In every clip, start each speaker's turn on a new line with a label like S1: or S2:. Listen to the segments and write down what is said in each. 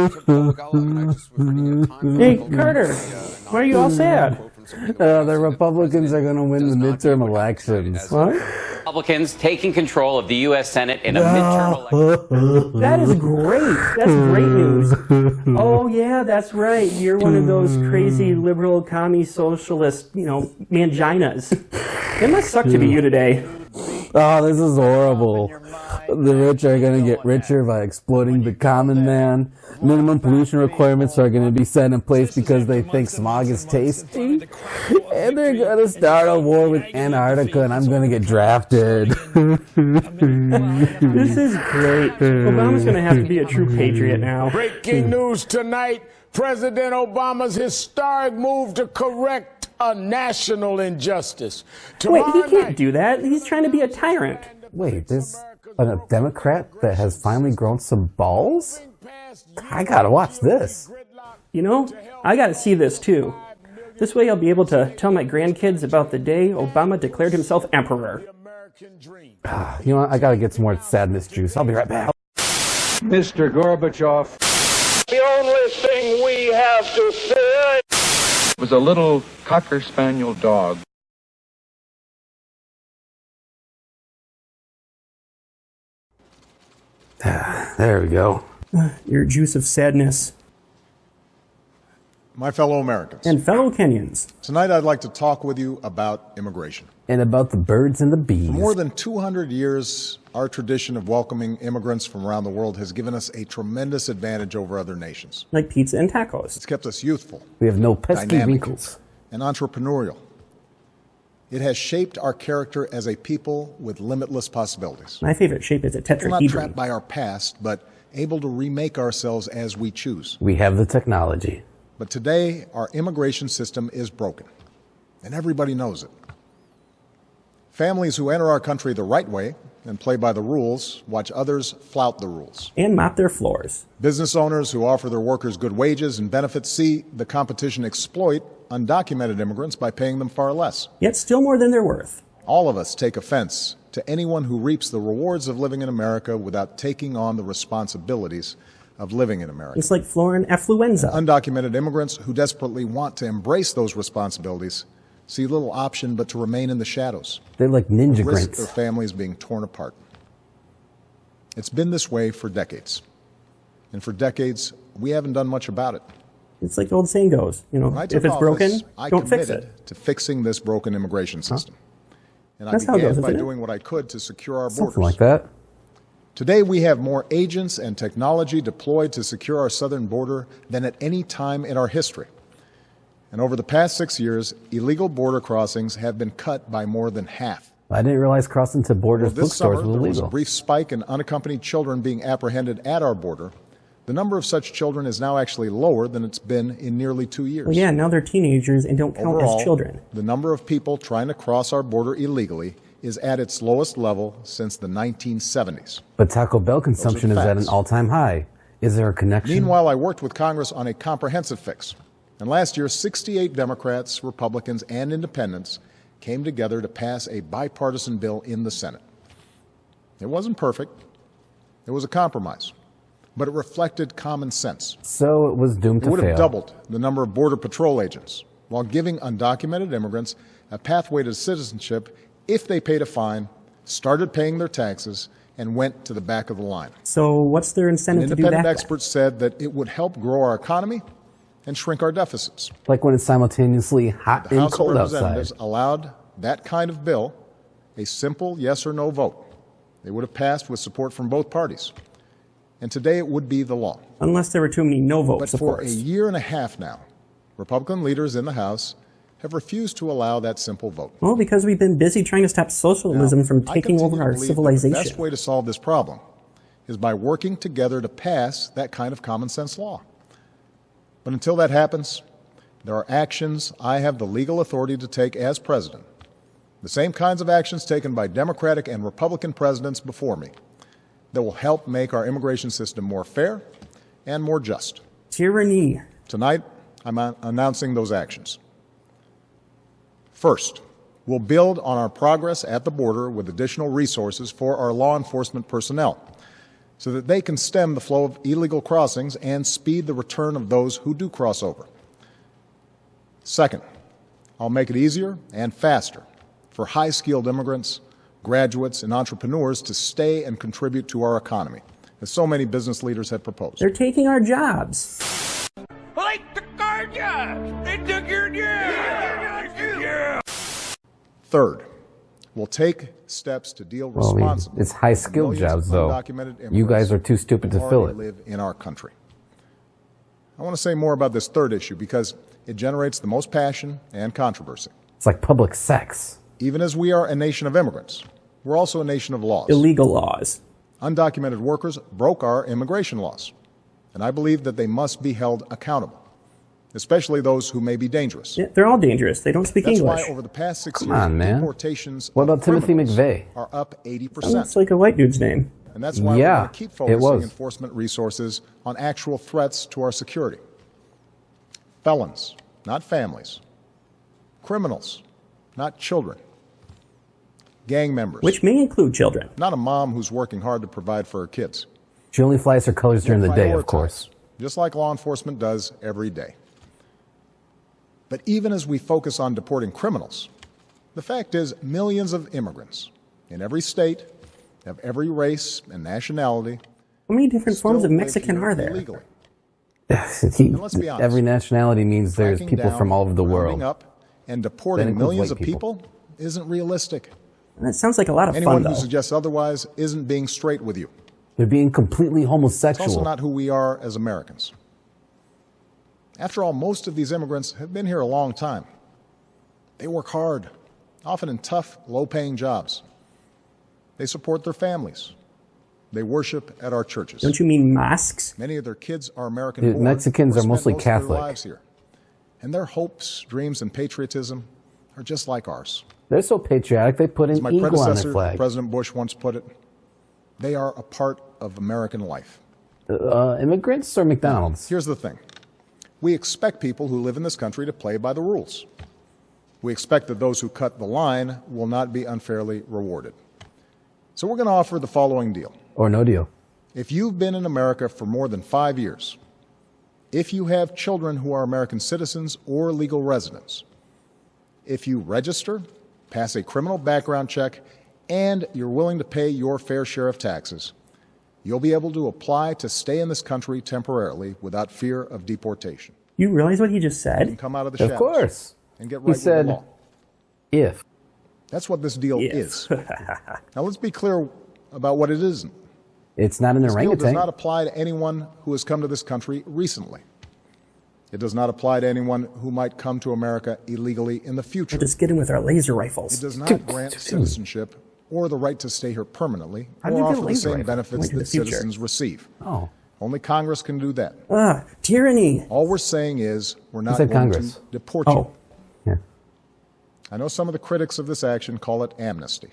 S1: Hey, Carter, why are you all sad?
S2: The Republicans are going to win the midterm elections.
S1: What?
S3: Republicans taking control of the U.S. Senate in a midterm election.
S1: That is great. That's great news. Oh, yeah, that's right. You're one of those crazy liberal, commie, socialist, manginas. It must suck to be you today.
S2: Oh, this is horrible. The rich are going to get richer by exploiting the common man. Minimum pollution requirements are going to be set in place because they think smog is tasty. And they're going to start a war with Antarctica, and I'm going to get drafted.
S1: This is great. Obama's going to have to be a true patriot now.
S4: Breaking news tonight. President Obama's historic move to correct a national injustice.
S1: Wait, he can't do that. He's trying to be a tyrant.
S2: Wait, there's a Democrat that has finally grown some balls? I gotta watch this.
S1: I gotta see this too. This way I'll be able to tell my grandkids about the day Obama declared himself emperor.
S2: You know what? I gotta get some more sadness juice. I'll be right back.
S5: Mr. Gorbachev.
S4: The only thing we have to fear
S5: Was a little Cocker Spaniel dog.
S2: There we go.
S1: Your juice of sadness.
S6: My fellow Americans.
S1: And fellow Kenyans.
S6: Tonight I'd like to talk with you about immigration.
S2: And about the birds and the bees.
S6: For more than 200 years, our tradition of welcoming immigrants from around the world has given us a tremendous advantage over other nations.
S1: Like pizza and tacos.
S6: It's kept us youthful.
S2: We have no pesky
S6: dynamic,
S2: wrinkles.
S6: and entrepreneurial. It has shaped our character as a people with limitless possibilities.
S1: My favorite shape is a
S6: We're not
S1: tetrahedron.
S6: trapped by our past, but able to remake ourselves as we choose.
S2: We have the technology.
S6: But today, our immigration system is broken, and everybody knows it. Families who enter our country the right way and play by the rules watch others flout the rules.
S1: And mop their floors.
S6: Business owners who offer their workers good wages and benefits see the competition exploit undocumented immigrants by paying them far less.
S1: Yet still more than they're worth.
S6: All of us take offense to anyone who reaps the rewards of living in America without taking on the responsibilities of living in America.
S1: It's like Florin Affluenza.
S6: Undocumented immigrants who desperately want to embrace those responsibilities see little option but to remain in the shadows.
S2: They're like ninja
S6: Risk
S2: grits.
S6: their families being torn apart. It's been this way for decades. And for decades, we haven't done much about it.
S1: It's like the old saying goes,
S6: When I took
S1: if it's broken,
S6: office, I
S1: don't fix
S6: committed
S1: it.
S6: to fixing this broken immigration system. And I
S1: That's how it
S6: began
S1: goes,
S6: by
S1: isn't it?
S6: doing what I could to secure our borders.
S2: Something like that.
S6: Today, we have more agents and technology deployed to secure our southern border than at any time in our history. And over the past 6 years, illegal border crossings have been cut by more than half.
S2: I didn't realize crossing to Borders
S6: This
S2: bookstores
S6: summer,
S2: was
S6: there was a
S2: illegal.
S6: brief spike in unaccompanied children being apprehended at our border. The number of such children is now actually lower than it's been in nearly 2 years.
S1: Well, yeah, now they're teenagers and don't count
S6: Overall,
S1: as children.
S6: the number of people trying to cross our border illegally is at its lowest level since the 1970s.
S2: But Taco Bell consumption is at an
S6: facts.
S2: all-time high. Is there a connection?
S6: Meanwhile, I worked with Congress on a comprehensive fix. And last year, 68 Democrats, Republicans, and independents came together to pass a bipartisan bill in the Senate. It wasn't perfect. It was a compromise. But it reflected common sense.
S2: So it was doomed
S6: It
S2: to
S6: would
S2: fail.
S6: have doubled the number of Border Patrol agents while giving undocumented immigrants a pathway to citizenship if they paid a fine, started paying their taxes, and went to the back of the line.
S1: So what's their incentive to do
S6: Independent
S1: that?
S6: experts said that it would help grow our economy and shrink our deficits.
S2: Like when it's simultaneously hot
S6: The
S2: and
S6: House of
S2: cold
S6: Representatives
S2: outside.
S6: allowed that kind of bill a simple yes or no vote. They would have passed with support from both parties. And today it would be the law.
S1: Unless there were too many no
S6: But
S1: votes, of
S6: for a
S1: course.
S6: year and a half now, Republican leaders in the House have refused to allow that simple vote.
S1: Well, because we've been busy trying to stop socialism from
S6: I
S1: taking
S6: continue
S1: over
S6: to
S1: our
S6: believe that
S1: civilization.
S6: The best way to solve this problem is by working together to pass that kind of common sense law. But until that happens, there are actions I have the legal authority to take as president, the same kinds of actions taken by Democratic and Republican presidents before me, that will help make our immigration system more fair and more just.
S1: Tyranny.
S6: Tonight, I'm announcing those actions. First, we'll build on our progress at the border with additional resources for our law enforcement personnel. so that they can stem the flow of illegal crossings and speed the return of those who do cross over. Second, I'll make it easier and faster for high-skilled immigrants, graduates, and entrepreneurs to stay and contribute to our economy, as so many business leaders have proposed.
S1: They're taking our jobs.
S7: They took our jobs. They took your jobs.
S6: Third, we'll take steps to deal responsibly.
S2: It's high-skilled
S6: with millions
S2: jobs,
S6: of
S2: though.
S6: undocumented
S2: You guys
S6: immigrants
S2: are too stupid
S6: who
S2: to fill
S6: already
S2: it.
S6: live in our country. I want to say more about this third issue because it generates the most passion and controversy.
S2: It's like public sex.
S6: Even as we are a nation of immigrants, we're also a nation of laws.
S1: Illegal laws.
S6: Undocumented workers broke our immigration laws, and I believe that they must be held accountable, especially those who may be dangerous.
S1: Yeah, they're all dangerous. They don't speak
S6: That's
S1: English.
S6: why over the past 6
S2: Come
S6: years,
S2: on, man.
S6: deportations
S2: What
S6: of
S2: about Timothy
S6: criminals
S2: McVeigh?
S6: are up 80%.
S1: That's like a white dude's name.
S6: And that's why
S2: Yeah,
S6: we're going to keep
S2: it
S6: focusing
S2: was.
S6: enforcement resources on actual threats to our security. Felons, not families. Criminals, not children. Gang members,
S1: Which may include children.
S6: not a mom who's working hard to provide for her kids.
S2: She only flies her colors during the day, of
S6: Prioritize,
S2: course.
S6: just like law enforcement does every day. But even as we focus on deporting criminals, the fact is millions of immigrants in every state, of every race and nationality,
S1: How many different forms
S6: still
S1: of
S6: live
S1: Mexican
S6: here
S1: are there?
S6: illegally. let's be honest.
S2: Every nationality means there's
S6: Tracking
S2: people
S6: down,
S2: from all over the
S6: rounding
S2: world.
S6: up, and
S2: That
S6: deporting
S2: includes
S6: millions
S2: white
S6: of people isn't realistic.
S1: That sounds like a lot of
S6: Anyone
S1: fun,
S6: who
S1: though.
S6: suggests otherwise isn't being straight with you.
S2: They're being completely
S6: It's
S2: homosexual.
S6: also not who we are as Americans. After all, most of these immigrants have been here a long time. They work hard, often in tough, low-paying jobs. They support their families. They worship at our churches.
S1: Don't you mean mosques?
S6: Many of their kids are
S2: Dude,
S6: American-born.
S2: Mexicans
S6: or
S2: are
S6: spent
S2: mostly
S6: most of their
S2: Catholic.
S6: lives here. And their hopes, dreams, and patriotism are just like ours.
S2: They're so patriotic, they put an
S6: As my
S2: eagle on their
S6: predecessor,
S2: flag.
S6: President Bush, once put it, they are a part of American life.
S2: Immigrants or McDonald's?
S6: Here's the thing. We expect people who live in this country to play by the rules. We expect that those who cut the line will not be unfairly rewarded. So we're going to offer the following deal.
S2: Or no deal.
S6: If you've been in America for more than 5 years, if you have children who are American citizens or legal residents, if you register, pass a criminal background check, and you're willing to pay your fair share of taxes, you'll be able to apply to stay in this country temporarily without fear of deportation.
S1: You realize what he just
S6: You can
S1: said?
S6: come out of the shadows
S2: Of course.
S6: and get right
S2: He
S6: with the
S2: said,
S6: law.
S2: if.
S6: That's what this deal
S1: If.
S6: is. Now let's be clear about what it isn't.
S2: It's not an
S6: This deal does not
S2: orangutan.
S6: apply to anyone who has come to this country recently. It does not apply to anyone who might come to America illegally in the future.
S1: Just get in with our laser
S6: It
S1: rifles.
S6: does not grant citizenship or the right to stay here permanently
S1: How do
S6: or
S1: you get a
S6: offer the
S1: laser
S6: same
S1: rifle?
S6: benefits
S1: Wait to the
S6: that
S1: future.
S6: citizens receive.
S2: Oh.
S6: Only Congress can do that.
S1: Tyranny.
S6: All we're saying is we're not
S2: said
S6: going
S2: Congress?
S6: to deport you.
S1: Oh,
S2: Yeah.
S6: I know some of the critics of this action call it amnesty.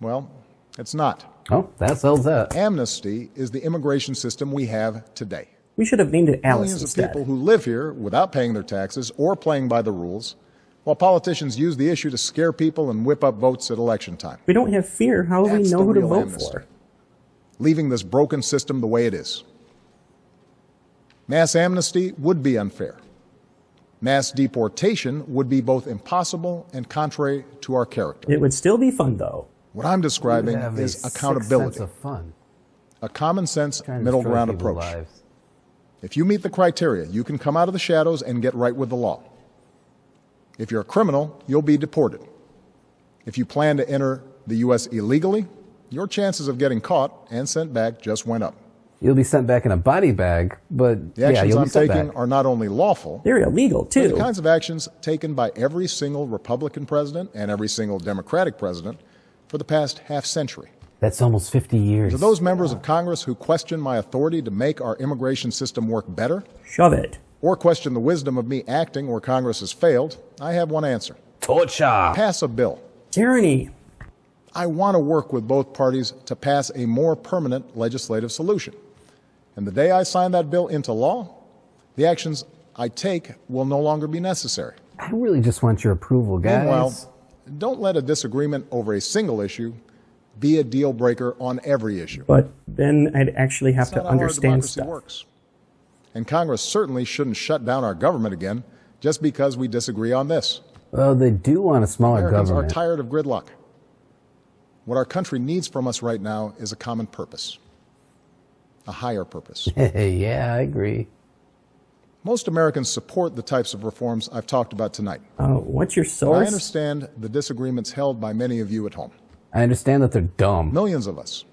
S6: Well, it's not.
S2: Oh, that sells that.
S6: Amnesty is the immigration system we have today.
S1: we should have named it Alice
S6: Millions of
S1: instead.
S6: people who live here without paying their taxes or playing by the rules, while politicians use the issue to scare people and whip up votes at election time.
S1: We don't have fear. How will we
S6: That's
S1: know
S6: the
S1: who to
S6: real
S1: vote
S6: amnesty.
S1: for?
S6: Leaving this broken system the way it is. Mass amnesty would be unfair. Mass deportation would be both impossible and contrary to our character.
S1: It would still be fun, though.
S6: What I'm describing
S2: Have a
S6: is
S2: sick
S6: accountability,
S2: sense of fun.
S6: a common sense
S2: Trying to
S6: middle
S2: destroy
S6: ground
S2: people's
S6: approach.
S2: lives.
S6: If you meet the criteria, you can come out of the shadows and get right with the law. If you're a criminal, you'll be deported. If you plan to enter the U.S. illegally, your chances of getting caught and sent back just went up.
S2: You'll be sent back in a body bag, but
S6: The
S2: yeah,
S6: actions
S2: you'll
S6: I'm
S2: be sent
S6: taking
S2: back.
S6: are not only lawful,
S1: They're illegal,
S6: they're
S1: too.
S6: the kinds of actions taken by every single Republican president and every single Democratic president for the past half century.
S2: That's almost 50 years.
S6: To those members of Congress who question my authority to make our immigration system work better,
S1: Shove it.
S6: or question the wisdom of me acting where Congress has failed, I have one answer.
S2: Torture.
S6: Pass a bill.
S1: Tyranny.
S6: I want to work with both parties to pass a more permanent legislative solution. And the day I sign that bill into law, the actions I take will no longer be necessary.
S2: I really just want your approval, guys.
S6: Meanwhile, don't let a disagreement over a single issue be a deal breaker on every issue.
S1: But then I'd actually have
S6: That's
S1: to
S6: not how our
S1: understand
S6: democracy
S1: stuff.
S6: works. And Congress certainly shouldn't shut down our government again just because we disagree on this.
S2: Well, they do want a smaller
S6: Americans
S2: government.
S6: are tired of gridlock. What our country needs from us right now is a common purpose, a higher purpose.
S2: Yeah, I agree.
S6: Most Americans support the types of reforms I've talked about tonight.
S1: What's your
S6: I
S1: source?
S6: understand the disagreements held by many of you at home.
S2: I understand that they're dumb.
S6: Millions of us,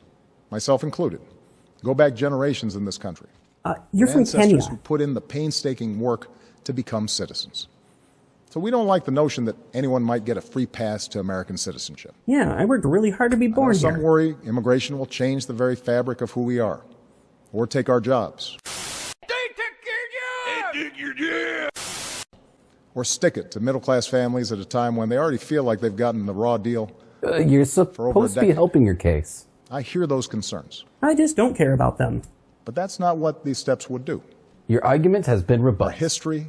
S6: myself included, go back generations in this country.
S1: You're from
S6: Ancestors
S1: Kenya.
S6: who put in the painstaking work to become citizens. So we don't like the notion that anyone might get a free pass to American citizenship.
S1: Yeah, I worked really hard to be born
S6: Some
S1: here.
S6: worry immigration will change the very fabric of who we are, or take our jobs,
S7: They took your job!
S6: or stick it to middle-class families at a time when they already feel like they've gotten the raw deal.
S2: You're supposed to be
S6: decade.
S2: helping your case.
S6: I hear those concerns,
S1: I just don't care about them.
S6: but that's not what these steps would do.
S2: Your argument has been
S6: Our
S2: rebutted.
S6: history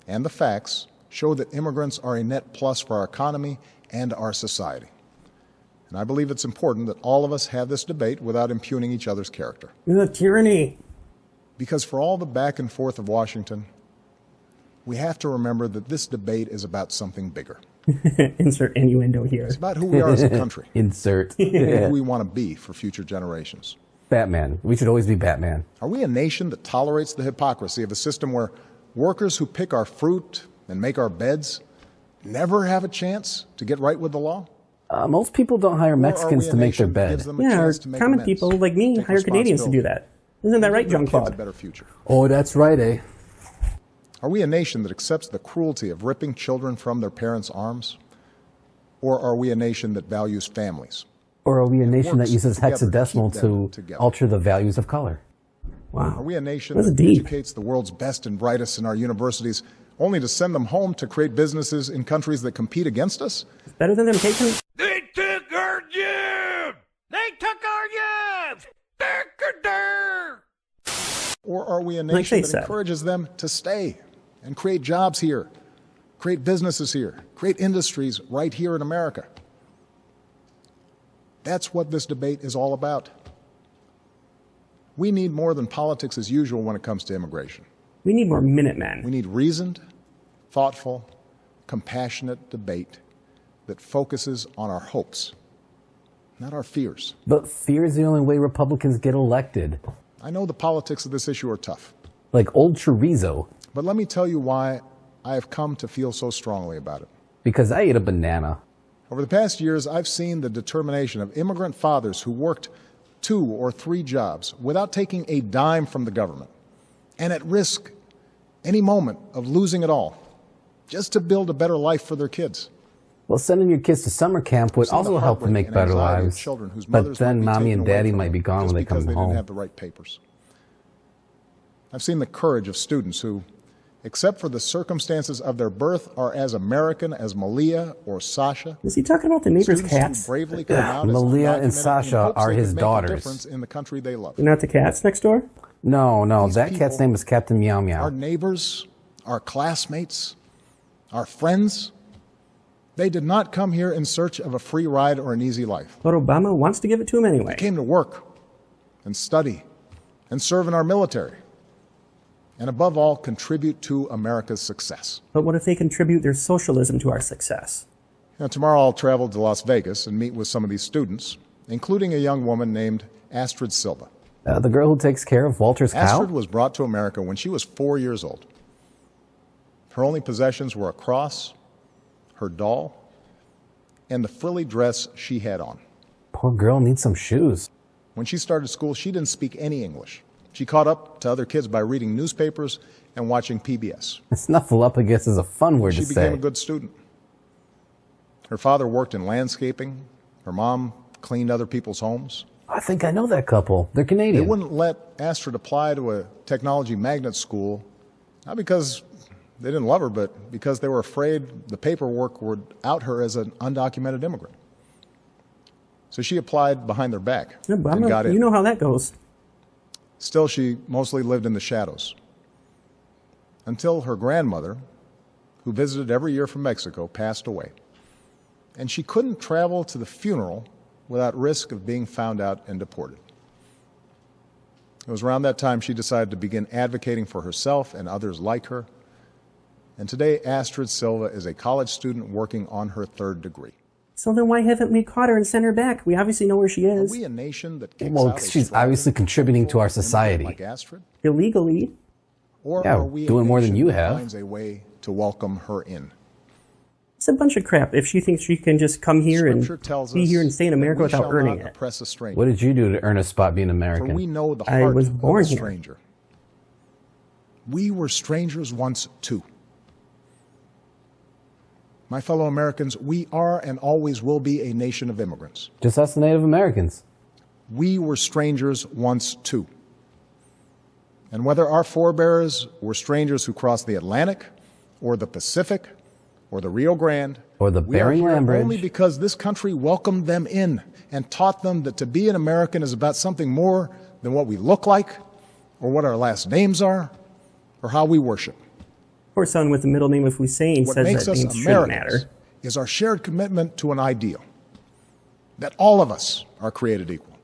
S6: and the facts show that immigrants are a net plus for our economy and our society. And I believe it's important that all of us have this debate without impugning each other's character.
S1: Tyranny.
S6: Because for all the back and forth of Washington, we have to remember that this debate is about something bigger.
S1: Insert innuendo here.
S6: It's about who we are as a country
S2: Insert.
S6: and who we want to be for future generations.
S2: Batman. We should always be Batman.
S6: Are we a nation that tolerates the hypocrisy of a system where workers who pick our fruit and make our beds never have a chance to get right with the law?
S2: Most people don't hire
S6: Or are
S2: Mexicans
S6: we a
S2: to make their
S6: nation that
S2: bed.
S6: gives them a
S1: Yeah, or
S6: chance to make
S1: common
S6: amends,
S1: people like me
S6: take
S1: hire Canadians to do
S6: responsibility,
S1: that. Isn't that right,
S6: give their
S1: John
S6: kids a
S1: Claude?
S6: better future?
S2: Oh, that's right, eh?
S6: Are we a nation that accepts the cruelty of ripping children from their parents' arms? Or are we a nation that values families?
S2: Or are we a nation that
S6: works
S2: uses
S6: together to
S2: hexadecimal
S6: keep them
S2: to
S6: together.
S2: alter the values of color?
S6: Are
S1: Wow.
S6: we a nation
S1: That's
S6: that
S1: deep.
S6: educates the world's best and brightest in our universities only to send them home to create businesses in countries that compete against us?
S1: Better than them taking...
S7: They took our job! They took our jobs! Durr!
S6: Or are we a
S1: Like
S6: nation
S1: they
S6: that
S1: said.
S6: encourages them to stay and create jobs here, create businesses here, create industries right here in America? That's what this debate is all about. We need more than politics as usual when it comes to immigration.
S1: We need more Minutemen.
S6: We need reasoned, thoughtful, compassionate debate that focuses on our hopes, not our fears.
S2: But fear is the only way Republicans get elected.
S6: I know the politics of this issue are tough,
S2: Like old chorizo.
S6: but let me tell you why I have come to feel so strongly about it.
S2: Because I ate a banana.
S6: Over the past years, I've seen the determination of immigrant fathers who worked 2 or 3 jobs without taking a dime from the government and at risk any moment of losing it all just to build a better life for their kids.
S2: Well, sending your kids to summer camp would
S6: Seen the
S2: also help them
S6: heartbreak
S2: make
S6: and
S2: better
S6: anxiety of
S2: lives.
S6: children whose
S2: But
S6: mothers
S2: then
S6: might be
S2: mommy
S6: taken
S2: and
S6: away
S2: daddy
S6: from
S2: might
S6: them
S2: be gone
S6: just
S2: when they
S6: because
S2: come
S6: they
S2: home.
S6: didn't have the right papers. I've seen the courage of students who, except for the circumstances of their birth, are as American as Malia or Sasha.
S1: Is he talking about the neighbor's
S6: Students
S1: cats?
S6: who bravely come out as
S2: Malia and
S6: undocumented in
S2: Sasha
S6: hopes
S2: are
S6: they
S2: his
S6: could make a
S2: daughters.
S6: difference in the country they love.
S1: Not the cats next door?
S2: No,
S6: These
S2: that cat's
S6: people
S2: name is Captain Meow
S6: Our
S2: Meow.
S6: neighbors, our classmates, our friends, they did not come here in search of a free ride or an easy life.
S1: But Obama wants to give it to him anyway.
S6: They came to work and study and serve in our military. And above all, contribute to America's success.
S1: But what if they contribute their socialism to our success?
S6: Now, tomorrow I'll travel to Las Vegas and meet with some of these students, including a young woman named Astrid Silva.
S2: The girl who takes care of Walter's
S6: Astrid
S2: cow?
S6: was brought to America when she was 4 years old. Her only possessions were a cross, her doll, and the frilly dress she had on.
S2: Poor girl needs some shoes.
S6: When she started school, she didn't speak any English. She caught up to other kids by reading newspapers and watching PBS.
S2: Snuffleupagus is a fun word
S6: She
S2: to
S6: became
S2: say.
S6: a good student. Her father worked in landscaping. Her mom cleaned other people's homes.
S2: I think I know that couple. They're
S6: They
S2: Canadian.
S6: wouldn't let Astrid apply to a technology magnet school, not because they didn't love her, but because they were afraid the paperwork would out her as an undocumented immigrant. So she applied behind their back
S1: Yeah,
S6: and
S1: Obama,
S6: got in.
S1: you know how that goes.
S6: Still, she mostly lived in the shadows until her grandmother, who visited every year from Mexico, passed away. And she couldn't travel to the funeral without risk of being found out and deported. It was around that time she decided to begin advocating for herself and others like her. And today, Astrid Silva is a college student working on her 3rd degree.
S1: So then why haven't we caught her and sent her back? We obviously know where she
S6: Are
S1: is.
S6: we a nation that kicks
S2: Well,
S6: out a
S2: she's
S6: strong,
S2: obviously contributing to our
S6: immigrant
S2: society.
S6: like Astrid?
S1: Illegally.
S6: Or
S2: Yeah,
S6: are we
S2: doing
S6: a
S2: more than
S6: nation
S2: you
S6: that
S2: have.
S6: finds a way to welcome her in?
S1: It's a bunch of crap if she thinks she can just come here and
S6: Scripture tells
S1: be
S6: us
S1: here and stay in America
S6: that we
S1: without
S6: shall
S1: earning
S6: not
S1: it.
S6: oppress a stranger.
S2: What did you do to earn a spot being
S6: For
S2: American?
S6: we know the
S1: I
S6: heart
S1: was
S6: of
S1: born
S6: a
S1: here.
S6: stranger. We were strangers once too. My fellow Americans, we are and always will be a nation of immigrants.
S2: Just us Native Americans.
S6: We were strangers once too. And whether our forebears were strangers who crossed the Atlantic, or the Pacific, or the Rio Grande,
S2: Or the
S6: we are
S2: Bering
S6: here
S2: Land Bridge.
S6: only because this country welcomed them in and taught them that to be an American is about something more than what we look like, or what our last names are, or how we worship.
S1: Poor son with the middle name of Hussein
S6: What
S1: says
S6: makes
S1: that
S6: us
S1: names shouldn't
S6: Americans
S1: matter.
S6: is our shared commitment to an ideal, that all of us are created equal,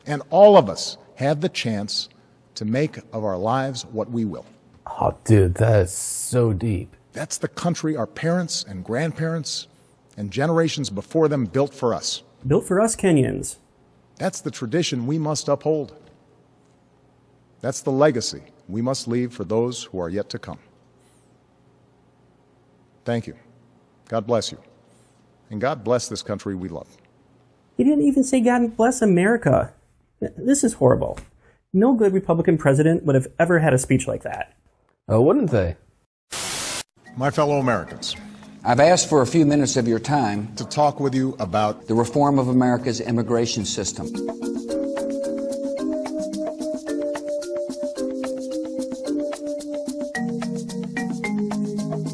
S6: and all of us have the chance to make of our lives what we will.
S2: Oh, dude, that is so deep.
S6: That's the country our parents and grandparents and generations before them built for us.
S1: Built for us Kenyans.
S6: That's the tradition we must uphold. That's the legacy we must leave for those who are yet to come. Thank you. God bless you. And God bless this country we love.
S1: He didn't even say God bless America. This is horrible. No good Republican president would have ever had a speech like that.
S2: Oh, wouldn't they?
S6: My fellow Americans,
S8: I've asked for a few minutes of your time
S6: to talk with you about
S8: the reform of America's immigration system.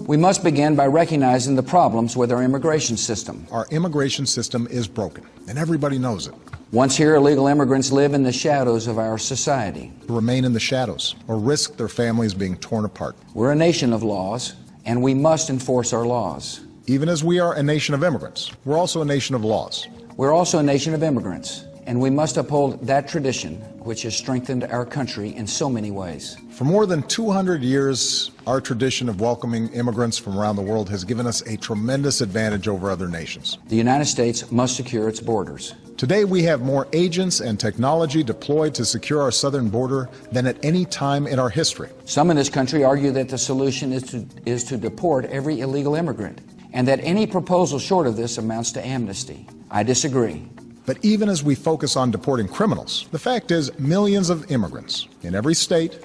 S8: We must begin by recognizing the problems with our immigration system.
S6: our immigration system is broken, and everybody knows it.
S8: Once here, illegal immigrants live in the shadows of our society.
S6: To remain in the shadows or risk their families being torn apart.
S8: We're a nation of laws, and we must enforce our laws.
S6: Even as we are a nation of immigrants, we're also a nation of laws.
S8: We're also a nation of immigrants, and we must uphold that tradition which has strengthened our country in so many ways.
S6: For more than 200 years, our tradition of welcoming immigrants from around the world has given us a tremendous advantage over other nations.
S8: The United States must secure its borders.
S6: Today, we have more agents and technology deployed to secure our southern border than at any time in our history.
S8: Some in this country argue that the solution is to deport every illegal immigrant, and that any proposal short of this amounts to amnesty. I disagree.
S6: But even as we focus on deporting criminals, the fact is millions of immigrants in every state,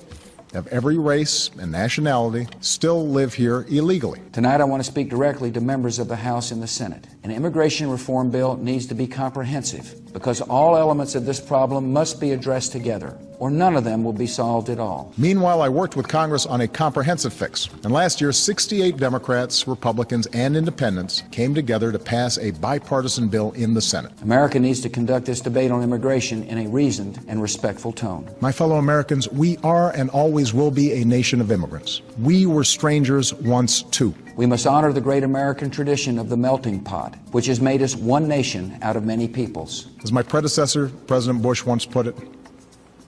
S6: of every race and nationality, still live here illegally.
S8: Tonight I want to speak directly to members of the House and the Senate. An immigration reform bill needs to be comprehensive because all elements of this problem must be addressed together, or none of them will be solved at all.
S6: Meanwhile, I worked with Congress on a comprehensive fix, and last year 68 Democrats, Republicans, and independents came together to pass a bipartisan bill in the Senate.
S8: America needs to conduct this debate on immigration in a reasoned and respectful tone.
S6: My fellow Americans, we are and always will be a nation of immigrants. We were strangers once too.
S8: We must honor the great American tradition of the melting pot, which has made us one nation out of many peoples.
S6: As my predecessor, President Bush, once put it,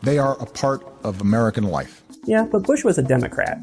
S6: they are a part of American life.
S1: Yeah, but Bush was a Democrat.